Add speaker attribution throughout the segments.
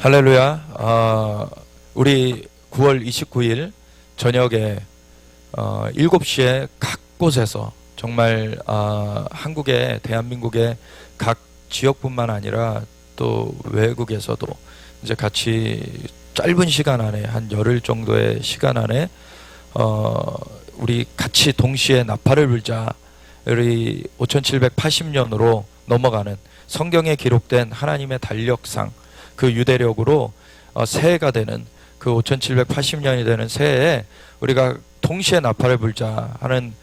Speaker 1: 할렐루야. 우리 9월 29일 저녁에 7시에 각 곳에서 정말 한국의 대한민국의 각 지역뿐만 아니라 또 외국에서도 이제 같이 짧은 시간 안에 한 열흘 정도의 시간 안에 우리 같이 동시에 나팔을 불자. 우리 5780년으로 넘어가는 성경에 기록된 하나님의 달력상 그 유대력으로 새해가 되는 그 5780년이 되는 새해에 우리가 동시에 나팔을 불자 하는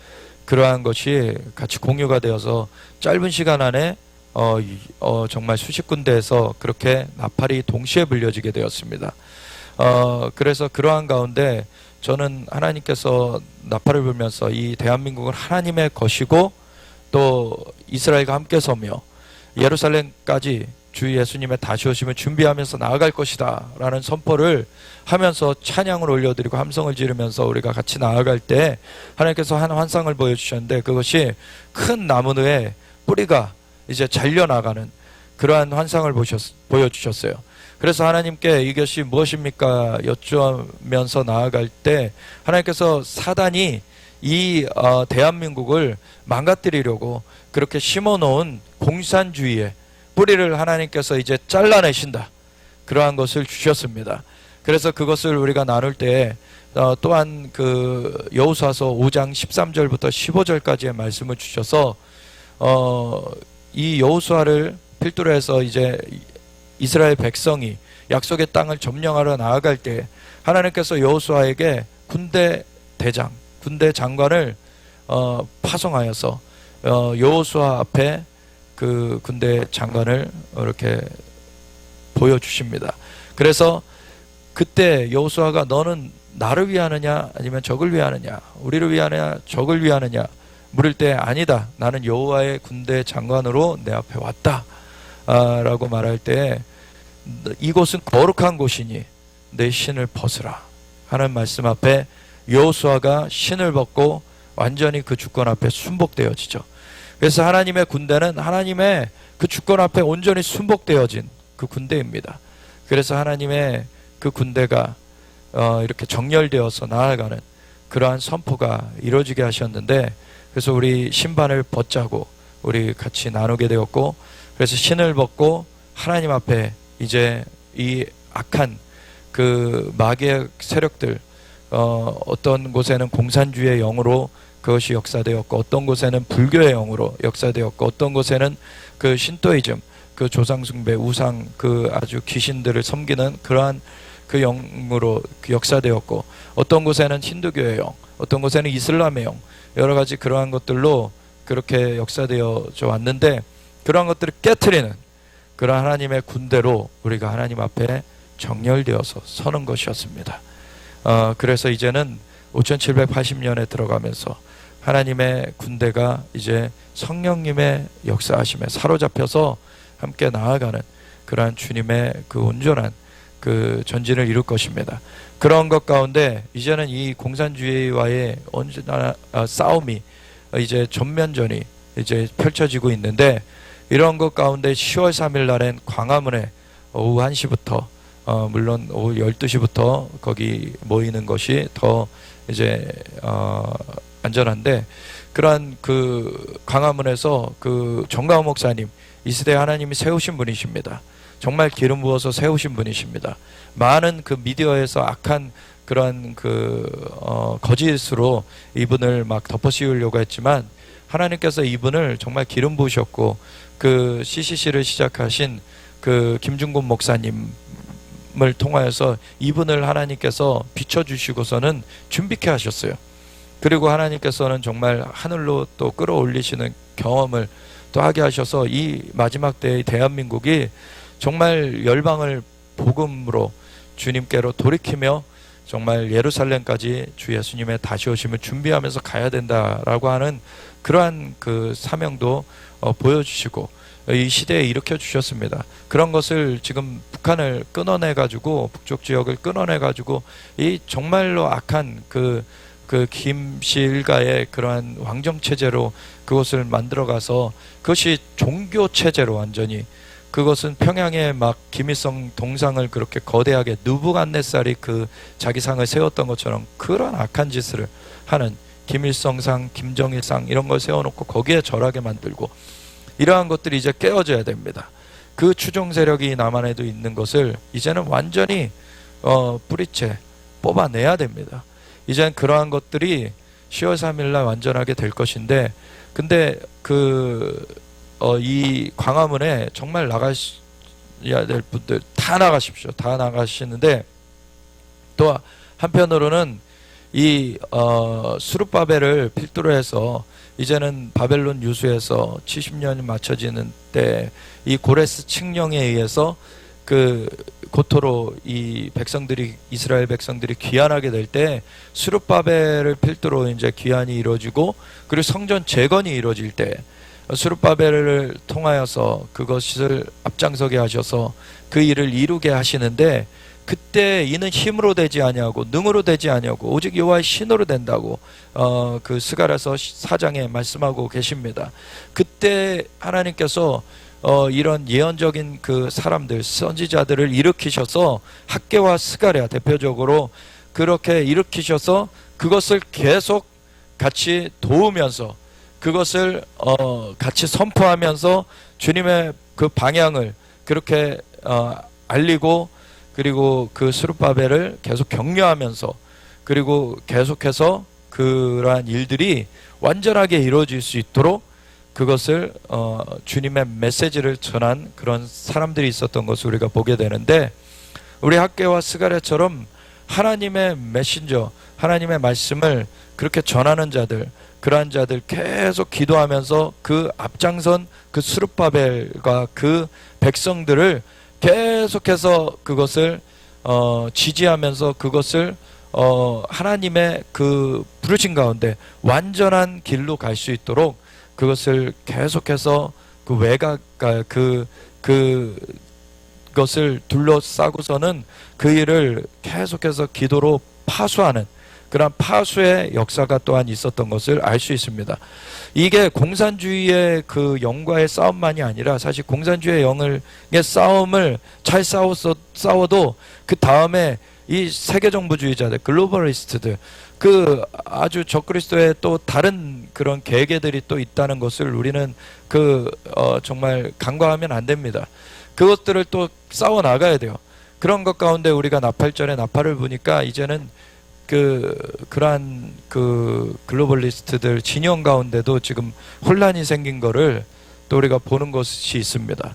Speaker 1: 그러한 것이 같이 공유가 되어서 짧은 시간 안에 정말 수십 군데에서 그렇게 나팔이 동시에 불려지게 되었습니다. 그래서 그러한 가운데 저는 하나님께서 나팔을 불면서 이 대한민국은 하나님의 것이고 또 이스라엘과 함께 서며 예루살렘까지 주 예수님의 다시 오심을 준비하면서 나아갈 것이다 라는 선포를 하면서 찬양을 올려드리고 함성을 지르면서 우리가 같이 나아갈 때 하나님께서 한 환상을 보여주셨는데, 그것이 큰 나무의 뿌리가 이제 잘려나가는 그러한 환상을 보여주셨어요. 그래서 하나님께 이것이 무엇입니까 여쭈면서 나아갈 때 하나님께서 사단이 이 대한민국을 망가뜨리려고 그렇게 심어놓은 공산주의의 뿌리를 하나님께서 이제 잘라내신다, 그러한 것을 주셨습니다. 그래서 그것을 우리가 나눌 때 또한 그 여호수아서 5장 13절부터 15절까지의 말씀을 주셔서 이 여호수아를 필두로 해서 이제 이스라엘 백성이 약속의 땅을 점령하러 나아갈 때 하나님께서 여호수아에게 군대 대장, 군대 장관을 파송하여서 여호수아 앞에 그 군대 장관을 이렇게 보여주십니다. 그래서 그때 여호수아가 너는 나를 위하느냐 아니면 적을 위하느냐, 우리를 위하느냐 적을 위하느냐 물을 때 아니다, 나는 여호와의 군대 장관으로 내 앞에 왔다 라고 말할 때 이곳은 거룩한 곳이니 내 신을 벗으라 하는 말씀 앞에 여호수아가 신을 벗고 완전히 그 주권 앞에 순복되어지죠. 그래서 하나님의 군대는 하나님의 그 주권 앞에 온전히 순복되어진 그 군대입니다. 그래서 하나님의 그 군대가 이렇게 정렬되어서 나아가는 그러한 선포가 이루어지게 하셨는데, 그래서 우리 신반을 벗자고 우리 같이 나누게 되었고, 그래서 신을 벗고 하나님 앞에 이제 이 악한 그 마귀의 세력들, 어떤 곳에는 공산주의의 영으로 그것이 역사되었고, 어떤 곳에는 불교의 영으로 역사되었고, 어떤 곳에는 그 신도이즘, 그 조상숭배, 우상, 그 아주 귀신들을 섬기는 그러한 그 영으로 역사되었고, 어떤 곳에는 힌두교의 영, 어떤 곳에는 이슬람의 영, 여러 가지 그러한 것들로 그렇게 역사되어져 왔는데, 그러한 것들을 깨트리는 그러한 하나님의 군대로 우리가 하나님 앞에 정렬되어서 서는 것이었습니다. 그래서 이제는 5780년에 들어가면서 하나님의 군대가 이제 성령님의 역사하심에 사로잡혀서 함께 나아가는 그러한 주님의 그 온전한 그 전진을 이룰 것입니다. 그런 것 가운데 이제는 이 공산주의와의 언제나 싸움이 이제 전면전이 이제 펼쳐지고 있는데, 이런 것 가운데 10월 3일 날엔 광화문에 오후 1시부터 물론 오후 12시부터 거기 모이는 것이 더 이제 안전한데, 그러한 그 광화문에서 그 정가호 목사님, 이 시대에 하나님이 세우신 분이십니다. 정말 기름 부어서 세우신 분이십니다. 많은 그 미디어에서 악한 그런 그 거짓으로 이분을 막 덮어 씌우려고 했지만, 하나님께서 이분을 정말 기름 부으셨고, 그 CCC를 시작하신 그 김중곤 목사님을 통하여서 이분을 하나님께서 비춰주시고서는 준비케 하셨어요. 그리고 하나님께서는 정말 하늘로 또 끌어올리시는 경험을 또 하게 하셔서 이 마지막 때의 대한민국이 정말 열방을 복음으로 주님께로 돌이키며 정말 예루살렘까지 주 예수님의 다시 오심을 준비하면서 가야 된다라고 하는 그러한 그 사명도 보여주시고 이 시대에 일으켜 주셨습니다. 그런 것을 지금 북한을 끊어내 가지고, 북쪽 지역을 끊어내 가지고 이 정말로 악한 그 김씨 일가의 그러한 왕정 체제로 그것을 만들어 가서 그것이 종교 체제로 완전히 그것은 평양에 막 김일성 동상을 그렇게 거대하게 느부갓네살이 그 자기 상을 세웠던 것처럼 그런 악한 짓을 하는 김일성상, 김정일상 이런 걸 세워놓고 거기에 절하게 만들고 이러한 것들이 이제 깨어져야 됩니다. 그 추종 세력이 남한에도 있는 것을 이제는 완전히 뿌리채 뽑아내야 됩니다. 이제는 그러한 것들이 10월 3일 날 완전하게 될 것인데, 근데 이 광화문에 정말 나가셔야 될 분들 다 나가십시오. 다 나가시는데, 또 한편으로는 이 수룹바벨을 필두로 해서 이제는 바벨론 유수에서 70년이 맞춰지는 때 이 고레스 칙령에 의해서 그 고토로 이 백성들이, 이스라엘 백성들이 귀환하게 될 때 수룹바벨을 필두로 이제 귀환이 이루어지고, 그리고 성전 재건이 이루어질 때 수룹바벨을 통하여서 그것을 앞장서게 하셔서 그 일을 이루게 하시는데, 그때 이는 힘으로 되지 아니하고 능으로 되지 아니하고 오직 여호와의 신으로 된다고 그 스가랴서 4장에 말씀하고 계십니다. 그때 하나님께서 이런 예언적인 그 사람들, 선지자들을 일으키셔서 학개와 스가랴 대표적으로 그렇게 일으키셔서 그것을 계속 같이 도우면서 그것을 같이 선포하면서 주님의 그 방향을 그렇게 알리고, 그리고 그 수룹바벨을 계속 격려하면서, 그리고 계속해서 그러한 일들이 완전하게 이루어질 수 있도록 그것을 주님의 메시지를 전한 그런 사람들이 있었던 것을 우리가 보게 되는데, 우리 학개와 스가랴처럼 하나님의 메신저, 하나님의 말씀을 그렇게 전하는 자들, 그러한 자들 계속 기도하면서 그 앞장선 그 수룹바벨과 그 백성들을 계속해서 그것을 지지하면서 그것을 하나님의 그 부르신 가운데 완전한 길로 갈 수 있도록 그것을 계속해서 그 외곽 그것을 둘러싸고서는 그 일을 계속해서 기도로 파수하는 그런 파수의 역사가 또한 있었던 것을 알 수 있습니다. 이게 공산주의의 그 영과의 싸움만이 아니라, 사실 공산주의의 영의 싸움을 잘 싸워도 그 다음에 이 세계정부주의자들, 글로벌리스트들, 그 아주 적그리스도의 또 다른 그런 계계들이 또 있다는 것을 우리는 정말 간과하면 안 됩니다. 그것들을 또 싸워 나가야 돼요. 그런 것 가운데 우리가 나팔절에 나팔을 부니까 이제는 그러한 글로벌리스트들 진영 가운데도 지금 혼란이 생긴 거를 또 우리가 보는 것이 있습니다.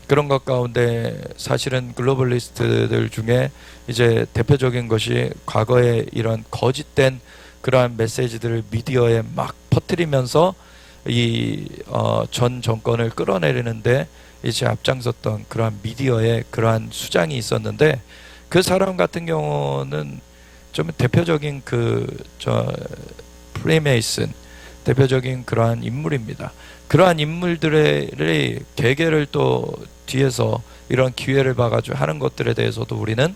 Speaker 1: 그런 것 가운데 사실은 글로벌리스트들 중에 이제 대표적인 것이 과거에 이런 거짓된 그러한 메시지들을 미디어에 막 퍼뜨리면서 이 전 정권을 끌어내리는데 이제 앞장섰던 그러한 미디어의 그러한 수장이 있었는데, 그 사람 같은 경우는 좀 대표적인 프리메이슨 대표적인 그러한 인물입니다. 그러한 인물들의 계계를 또 뒤에서 이런 기회를 봐가지고 하는 것들에 대해서도 우리는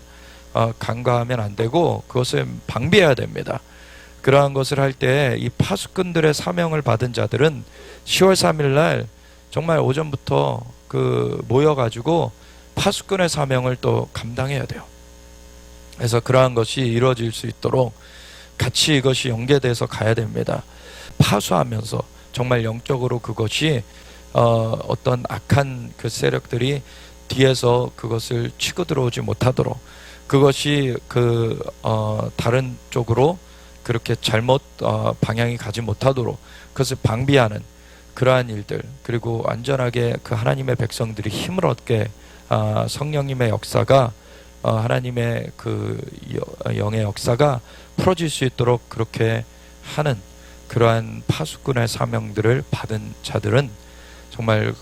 Speaker 1: 간과하면 안 되고 그것을 방비해야 됩니다. 그러한 것을 할 때 이 파수꾼들의 사명을 받은 자들은 10월 3일 날 정말 오전부터 모여가지고 파수꾼의 사명을 또 감당해야 돼요. 그래서 그러한 것이 이루어질 수 있도록 같이 이것이 연계돼서 가야 됩니다. 파수하면서 정말 영적으로 그것이 어떤 악한 그 세력들이 뒤에서 그것을 치고 들어오지 못하도록, 그것이 다른 쪽으로 그렇게 잘못 방향이 가지 못하도록 그것을 방비하는 그러한 일들, 그리고 안전하게 그 하나님의 백성들이 힘을 얻게 성령님의 역사가 하나님의 그 영의 역사가 풀어질 수 있도록 그렇게 하는 그러한 파수꾼의 사명들을 받은 자들은 정말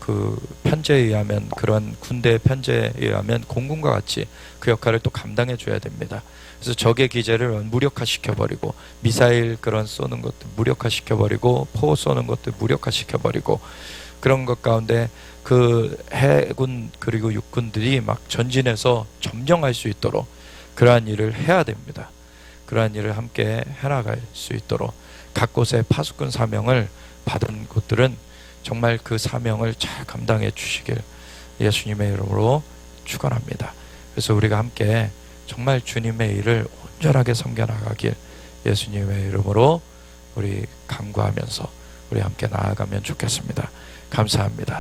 Speaker 1: 그 편제에 의하면, 그런 군대의 편제에 의하면 공군과 같이 그 역할을 또 감당해 줘야 됩니다. 그래서 적의 기제를 무력화시켜버리고, 미사일 그런 쏘는 것도 무력화시켜버리고, 포 쏘는 것도 무력화시켜버리고, 그런 것 가운데 그 해군 그리고 육군들이 막 전진해서 점령할 수 있도록 그러한 일을 해야 됩니다. 그러한 일을 함께 해나갈 수 있도록 각 곳의 파수꾼 사명을 받은 곳들은 정말 그 사명을 잘 감당해 주시길 예수님의 이름으로 축원합니다. 그래서 우리가 함께 정말 주님의 일을 온전하게 섬겨나가길 예수님의 이름으로 우리 간구하면서 우리 함께 나아가면 좋겠습니다. 감사합니다.